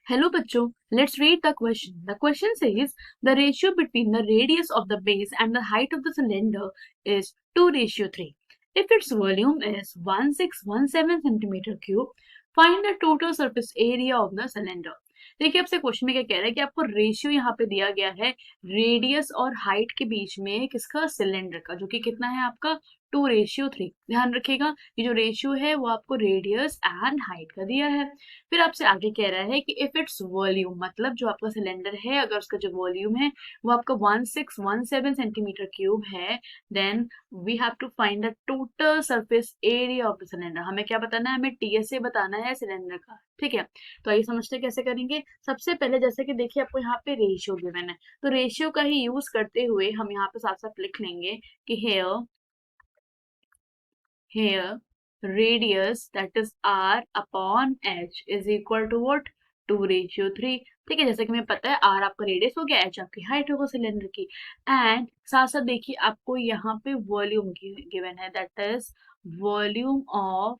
Hello bachcho, let's read the question. The question says the ratio between the radius of the base and the height of the cylinder is 2:3. If its volume is 1617 centimeter cube, find the total surface area of the cylinder. देखिए आपसे question में क्या कह रहा है कि आपको ratio यहाँ पे दिया गया है रेडियस और हाइट के बीच में किसका सिलेंडर का, जो कि कितना है आपका 2:3। ध्यान रखिएगा ये जो रेशियो है वो आपको रेडियस एंड हाइट का दिया है। फिर आपसे आगे कह रहा है कि इफ इट्स वॉल्यूम, मतलब जो आपका सिलेंडर है अगर उसका जो वॉल्यूम है वो आपका 1617 सेंटीमीटर क्यूब है, then we have to find the total surface area of the cylinder. हमें क्या बताना है, हमें टीएसए बताना है सिलेंडर का। ठीक है, तो आइए समझते हैं कैसे करेंगे। सबसे पहले जैसे कि देखिए आपको यहाँ पे रेशियो गिवन है, तो रेशियो का ही यूज करते हुए हम यहाँ पे साथ साथ लिख लेंगे कि here radius, that is r upon h, is equal to what, 2:3। ठीक है, जैसे कि हमें पता है r आपका रेडियस हो गया, h आपकी हाइट होगा सिलेंडर की। एंड साथ साथ देखिए आपको यहाँ पे वॉल्यूम गिवन है, that is volume of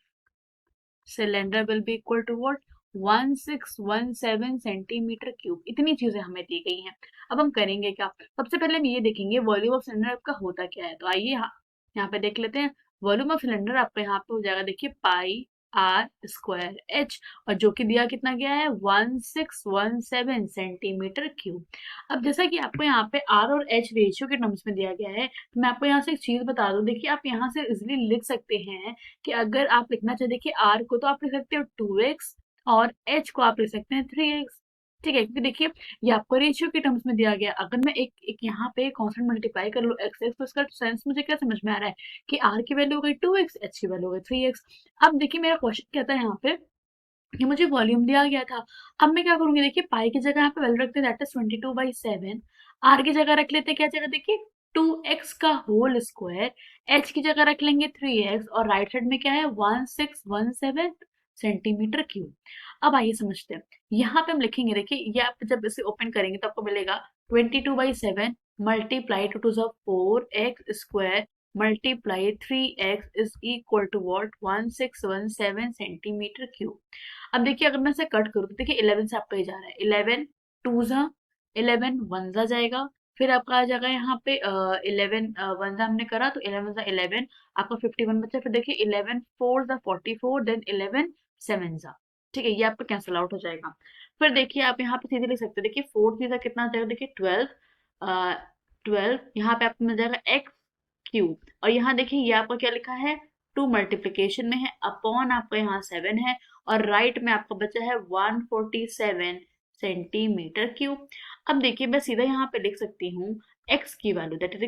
cylinder will be equal to what, 1617 centimetre cube. इतनी चीजें हमें दी गई हैं। अब हम करेंगे क्या, सबसे पहले हम ये देखेंगे वॉल्यूम ऑफ सिलेंडर आपका होता क्या है। तो आइए यहाँ पे देख लेते हैं। वॉल्यूम ऑफ सिलेंडर आपका यहाँ पे हो जाएगा, देखिए पाई आर स्क्वायर एच, और जो कि दिया कितना गया है 1617 सेंटीमीटर क्यूब। अब जैसा कि आपको यहाँ पे आर और एच रेशियो के टर्म्स में दिया गया है, तो मैं आपको यहाँ से एक चीज बता दूं। देखिए आप यहाँ से इजिली लिख सकते हैं कि अगर आप लिखना चाहे, देखिए आर को तो आप लिख सकते हो 2x और एच को आप लिख सकते हैं 3x। ठीक है, क्योंकि देखिए ये आपको रेशियो के टर्म्स में दिया गया। अगर मैं एक एक यहाँ पे कांस्टेंट मल्टीप्लाई कर लूँ एक्स एक्स, तो इसका सेंस मुझे क्या समझ में आ रहा है कि आर की वैल्यू हो गई 2x, एच की वैल्यू हो गई 3x। अब देखिए मेरा क्वेश्चन क्या था यहाँ पे कि मुझे वॉल्यूम दिया गया था। अब मैं क्या करूंगी, देखिए पाई की जगह यहाँ पे वैल्यू रखते हैं, दैट इज 22/7। आर की जगह रख लेते हैं क्या जगह, देखिए 2x का होल स्क्वायर। एच की जगह रख लेंगे 3x, और राइट साइड में क्या है 1617 सेंटीमीटर क्यूब। अब आइए समझते हैं। यहाँ पे हम लिखेंगे, देखिए ये आप जब इसे ओपन करेंगे तो आपको मिलेगा 22/7 multiply two two 4x² multiply 3x is equal to what 1617 centimetre cube. अब देखिए अगर मैं इसे कट करूँ तो देखिए 11 से आपका ये जा रहा है, 11 टू जा 11, वन जा जाएगा। फिर आपका आ जाएगा यहाँ पे 11 वन जा हमने करा तो 11 जा 11, आपका 51 बचा। फिर देखिए 11 फोर जा 44, देन 11 सेवन जा। ठीक है, ये आपका कैंसिल आउट हो जाएगा। फिर देखिए आप यहाँ पे सीधे लिख सकते हैं, देखिए 4 सीधा कितना आ जाएगा, देखिए 12, 12 यहाँ पे आपको मिल जाएगा एक्स क्यूब। और यहाँ देखिए ये आपका क्या लिखा है, 2 मल्टीप्लीकेशन में है, अपॉन आपका यहाँ 7 है, और राइट में आपका बचा है 147 सेंटीमीटर क्यूब। अब देखिए मैं सीधा यहाँ पे लिख सकती हूँ x की value, that is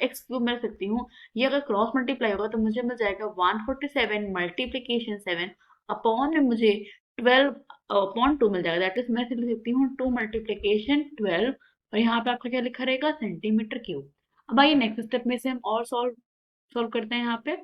x cube मैं लिख सकती हूँ। ये अगर क्रॉस मल्टीप्लाई होगा तो मुझे मिल जाएगा 147 मल्टीप्लीकेशन 7 अपॉन में मुझे 12 अपॉन 2 मिल जाएगा, दैट इज मैं लिख सकती हूँ 2 मल्टीप्लीकेशन 12, और यहाँ पे आपका क्या लिखा रहेगा सेंटीमीटर क्यूब। अब आइए नेक्स्ट स्टेप में से हम और सॉल्व सॉल्व करते हैं यहाँ पे।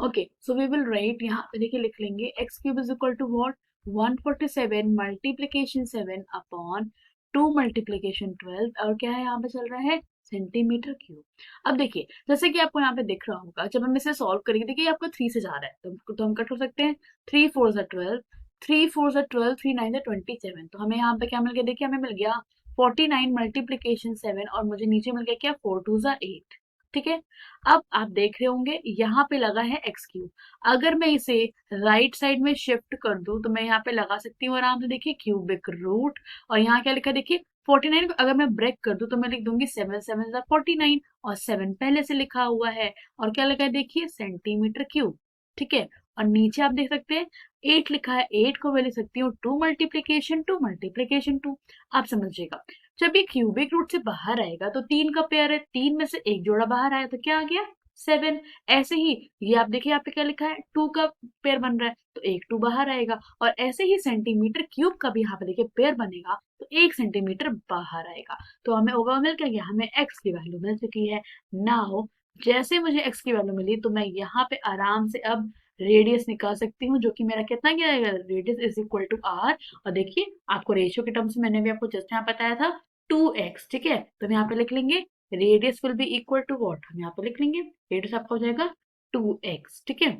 Okay, so we will write, यहाँ पे देखिए लिख लेंगे x cube is equal to what 147 multiplication 7 upon 2 multiplication 12, और क्या है यहाँ पे चल रहा है सेंटीमीटर क्यूब। अब देखिए जैसे कि आपको यहाँ पे दिख रहा होगा, जब हम इसे सॉल्व करेंगे, देखिए आपको 3 से जा रहा है तो हम कट हो सकते हैं। 3 4 जा 12, 3 4 जा 12, 3 9 जा 27, तो हमें यहाँ पे क्या मिल गया, देखिए हमें मिल गया 49 मल्टीप्लीकेशन 7, और मुझे नीचे मिल गया क्या 4 2 जा 8। ठीक है, अब आप देख रहे होंगे यहाँ पे लगा है एक्स क्यूब। अगर मैं इसे राइट साइड में शिफ्ट कर दूं तो मैं यहाँ पे लगा सकती हूँ आराम से, देखिए क्यूबिक रूट। और यहाँ क्या लिखा है, देखिए 49 को अगर मैं ब्रेक कर दूं तो मैं लिख दूंगी 7 7 जा 49, और 7 पहले से लिखा हुआ है, और क्या लिखा है देखिए सेंटीमीटर क्यूब। ठीक है, और नीचे आप देख सकते हैं 8 लिखा है, 8 को मैं लिख सकती हूँ 2 मल्टीप्लीकेशन 2 मल्टीप्लीकेशन 2। आप समझिएगा, जब ये क्यूबिक रूट से बाहर आएगा तो 3 का पेयर है, 3 में से एक जोड़ा बाहर आया तो क्या आ गया 7। ऐसे ही ये आप देखिए यहाँ पे क्या लिखा है 2 का पेयर बन रहा है तो एक 2 बाहर आएगा, और ऐसे ही सेंटीमीटर क्यूब का भी यहाँ पे देखिए पेयर बनेगा तो 1 सेंटीमीटर बाहर आएगा। तो हमें ओवर मिल क्या गया, हमें एक्स की वैल्यू मिल चुकी है। नाउ जैसे मुझे एक्स की वैल्यू मिली तो मैं यहाँ पे आराम से अब रेडियस निकाल सकती हूँ, जो कि मेरा कितना गया है, radius is equal to r. और देखिए आपको रेशियो के टर्म्स में मैंने भी आपको जस्ट यहाँ बताया था 2x। ठीक है, तो हम यहाँ पे लिख लेंगे radius will be equal to what, हम यहाँ पे लिख लेंगे रेडियस आपका हो जाएगा 2x। ठीक है,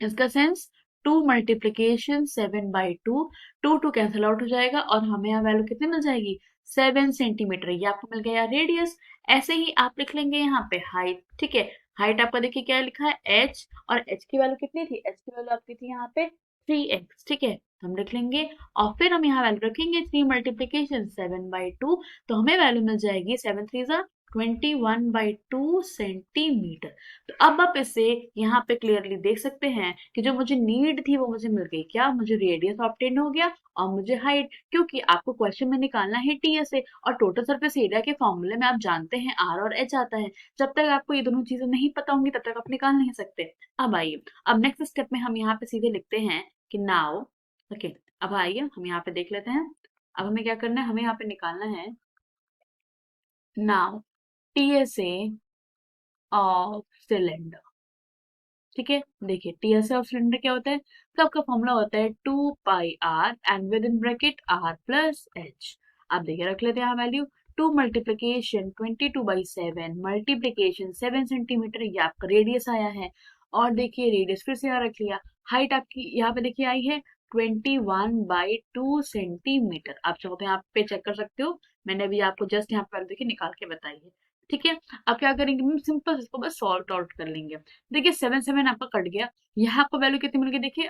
इसका सेंस 2 मल्टीप्लीकेशन 7/2, 2 कैंसिल आउट हो जाएगा और हमें यहाँ वैल्यू कितनी मिल जाएगी 7 सेंटीमीटर, ये आपको मिल गया रेडियस। ऐसे ही आप लिख लेंगे यहाँ पे हाइट, ठीक है। हाइट आपका देखिए क्या लिखा है h, और h की वैल्यू कितनी थी, h की वैल्यू आपकी थी यहाँ पे 3x, ठीक है। हम लिख लेंगे और फिर हम यहाँ वैल्यू रखेंगे 3 मल्टीप्लीकेशन 7/2, तो हमें वैल्यू मिल जाएगी 7 3 21/2 सेंटीमीटर। तो अब आप इसे यहाँ पे क्लियरली देख सकते हैं कि जो मुझे नीड थी वो मुझे मिल गई, क्या मुझे रेडियस ऑब्टेन हो गया और मुझे हाइट, क्योंकि आपको क्वेश्चन में निकालना है टीएसए और टोटल सरफेस एरिया के फॉर्मूले में आप जानते हैं आर और एच आता है। जब तक आपको ये दोनों चीजें नहीं पता होंगी तब तक आप निकाल नहीं सकते। अब आइए, अब नेक्स्ट स्टेप में हम यहाँ पे सीधे लिखते हैं कि नाउ, ओके। अब आइए हम यहाँ पे देख लेते हैं। अब हमें क्या करना है, हमें यहाँ पे निकालना है नाउ टीएसए ऑफ सिलेंडर, ठीक है। देखिए टीएसए ऑफ सिलेंडर क्या होता है, तो आपका फॉर्मूला होता है 2πr and with in bracket r plus H. आप देखिए रख लेते हैं यहाँ वैल्यू 2 मल्टीप्लीकेशन 22/7 मल्टीप्लीकेशन 7 सेंटीमीटर, ये आपका रेडियस आया है। और देखिए रेडियस फिर से यहाँ रख लिया। हाइट आपकी यहाँ पे देखिए आई है 21/2 सेंटीमीटर। आप चाहो तो यहाँ पे चेक कर सकते हो, मैंने अभी आपको जस्ट यहाँ पर देखिए निकाल के बताई है, ठीक है। अब क्या करेंगे, सिंपल इसको बस सॉल्व आउट कर लेंगे। देखिए 7 7 आपका कट गया, यहाँ आपको वैल्यू कितनी मिल गई, देखिए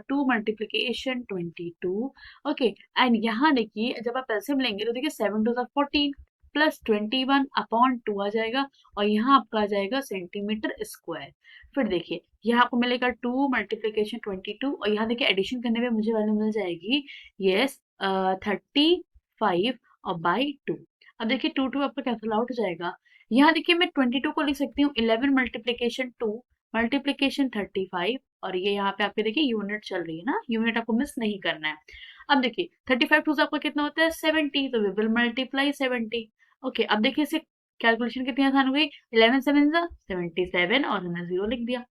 2 मल्टीप्लीकेशन 22, ओके। एंड यहाँ देखिए जब आप एलसीएम लेंगे तो देखिए 7 2 14 प्लस 21/2 आ जाएगा और यहाँ आपका आ जाएगा सेंटीमीटर स्क्वायर। फिर देखिए यहाँ आपको मिलेगा 2 मल्टीप्लीकेशन 22 और यहाँ देखिए एडिशन करने में मुझे वैल्यू मिल जाएगी यस 35 और बाई 2। अब देखिए 2 आपका कैंसिल आउट हो जाएगा। यहाँ देखिए मैं 22 को लिख सकती हूँ 11 मल्टीप्लीकेशन 2 मल्टीप्लीकेशन 35, और ये यहाँ पे आपके देखिए यूनिट चल रही है ना, यूनिट आपको मिस नहीं करना है। अब देखिए 35 टू आपका कितना होता है 70, तो वी विल मल्टीप्लाई 70। ओके, अब देखिए इसे कैलकुलेशन कितनी आसान हो गई, 11 7 77 और हमने 0 लिख दिया।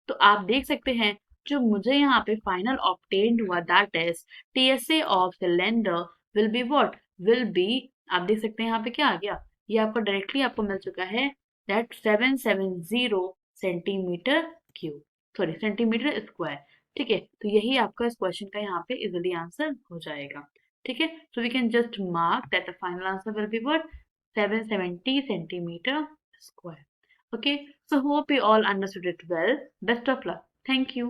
तो आप देख सकते हैं जो मुझे यहाँ पे फाइनल ऑब्टेन्ड हुआ that is TSA of cylinder will be what, will be, आप देख सकते हैं यहाँ पे क्या आ गया, ये आपको डायरेक्टली आपको मिल चुका है that 770 centimetre cube, sorry centimetre square, ठीक है। तो यही आपका इस क्वेश्चन का यहाँ पे इजिली आंसर हो जाएगा, ठीक है। So we can just mark that the final answer will be what 770 centimetre square. Okay, so hope you all understood it well. Best of luck. Thank you.